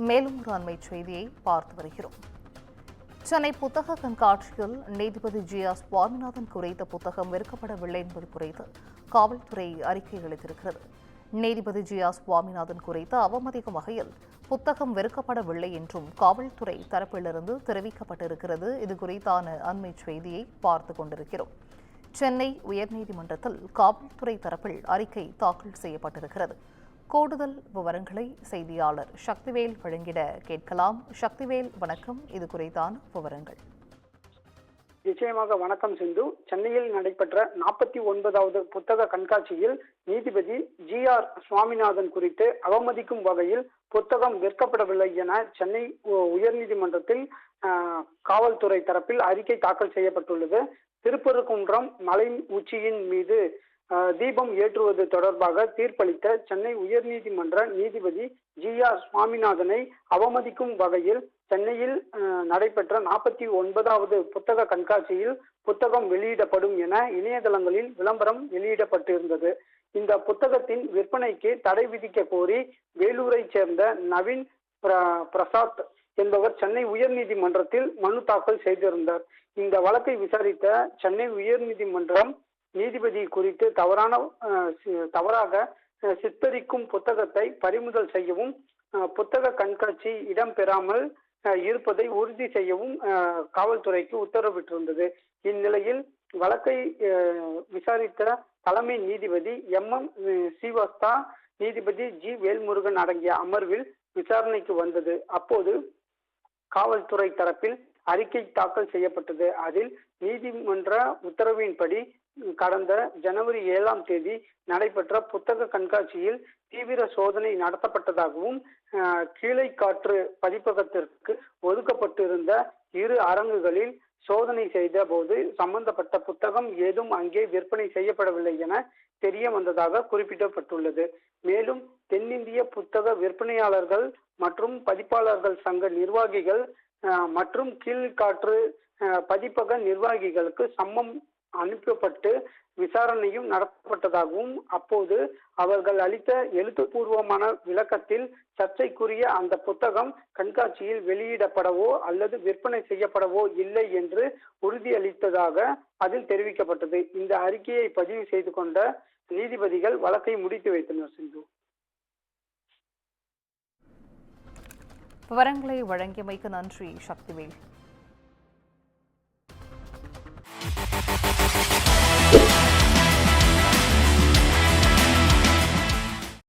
மேலும் ஒரு அண்மை செய்தியை பார்த்து வருகிறோம். சென்னை புத்தக கண்காட்சியில் நீதிபதி ஜி.ஆர். சுவாமிநாதன் குறித்த புத்தகம் விற்கப்படவில்லை என்பது குறித்து காவல்துறை அறிக்கை அளித்திருக்கிறது. நீதிபதி ஜி.ஆர். சுவாமிநாதன் குறித்து அவமதிக்கும் வகையில் புத்தகம் விற்கப்படவில்லை என்றும் காவல்துறை தரப்பிலிருந்து தெரிவிக்கப்பட்டிருக்கிறது. இது குறித்தான அண்மை செய்தியை பார்த்து கொண்டிருக்கிறோம். சென்னை உயர்நீதிமன்றத்தில் காவல்துறை தரப்பில் அறிக்கை தாக்கல் செய்யப்பட்டிருக்கிறது. கூடுதல் விவரங்களை செய்தியாளர் சக்திவேல் வழங்கிட கேட்கலாம். சக்திவேல், வணக்கம். இது குறித்தான விவரங்கள். நிச்சயமாக வணக்கம் சிந்து. சென்னையில் நடைபெற்ற 49வது புத்தக கண்காட்சியில் நீதிபதி ஜி.ஆர். சுவாமிநாதன் குறித்து அவமதிக்கும் வகையில் புத்தகம் விற்கப்படவில்லை என சென்னை உயர்நீதிமன்றத்தில் காவல்துறை தரப்பில் அறிக்கை தாக்கல் செய்யப்பட்டுள்ளது. திருப்பரங்குன்றம் மலை உச்சியின் மீது தீபம் ஏற்றுவது தொடர்பாக தீர்ப்பளித்த சென்னை உயர்நீதிமன்ற நீதிபதி ஜி.ஆர். சுவாமிநாதனை அவமதிக்கும் வகையில் சென்னையில் நடைபெற்ற 49வது புத்தக கண்காட்சியில் புத்தகம் வெளியிடப்படும் என இணையதளங்களில் விளம்பரம் வெளியிடப்பட்டிருந்தது. இந்த புத்தகத்தின் விற்பனைக்கு தடை விதிக்க கோரி வேலூரை சேர்ந்த நவீன் பிரசாத் என்பவர் சென்னை உயர்நீதிமன்றத்தில் மனு தாக்கல் செய்திருந்தார். இந்த வழக்கை விசாரித்த சென்னை உயர்நீதிமன்றம் நீதிபதி குறித்து தவறாக சித்தரிக்கும் புத்தகத்தை பறிமுதல் செய்யவும், புத்தக கண்காட்சி இடம்பெறாமல் இருப்பதை உறுதி செய்யவும் காவல்துறைக்கு உத்தரவிட்டிருந்தது. இந்நிலையில் வழக்கை விசாரித்த தலைமை நீதிபதி எம்.எம். ஸ்ரீவாஸ்தா, நீதிபதி ஜி. வேல்முருகன் அடங்கிய அமர்வில் விசாரணைக்கு வந்தது. அப்போது காவல்துறை தரப்பில் அறிக்கை தாக்கல் செய்யப்பட்டது. அதில் நீதிமன்ற உத்தரவின்படி கடந்த ஜனவரி 7ஆம் தேதி நடைபெற்ற புத்தக கண்காட்சியில் தீவிர சோதனை நடத்தப்பட்டதாகவும், கீழைக்காற்று பதிப்பகத்திற்கு ஒதுக்கப்பட்டிருந்த 2 அரங்குகளில் சோதனை செய்த போது சம்பந்தப்பட்ட புத்தகம் ஏதும் அங்கே விற்பனை செய்யப்படவில்லை என தெரிய வந்ததாக குறிப்பிடப்பட்டுள்ளது. மேலும் தென்னிந்திய புத்தக விற்பனையாளர்கள் மற்றும் பதிப்பாளர்கள் சங்க நிர்வாகிகள் மற்றும் கீழ்காற்று பதிப்பக நிர்வாகிகளுக்கு சம்மன் அனுப்பப்பட்டு விசாரணையும் நடத்தப்பட்டதாகவும், அப்போது அவர்கள் அளித்த எழுத்துப்பூர்வமான விளக்கத்தில் சர்ச்சைக்குரிய அந்த புத்தகம் கண்காட்சியில் வெளியிடப்படவோ அல்லது விற்பனை செய்யப்படவோ இல்லை என்று உறுதியளித்ததாக அதில் தெரிவிக்கப்பட்டது. இந்த அறிக்கையை பதிவு செய்து கொண்ட நீதிபதிகள் வழக்கை முடித்து வைத்தனர். சிந்து, விவரங்களை வழங்கியமைக்கு நன்றி சக்திவேல்.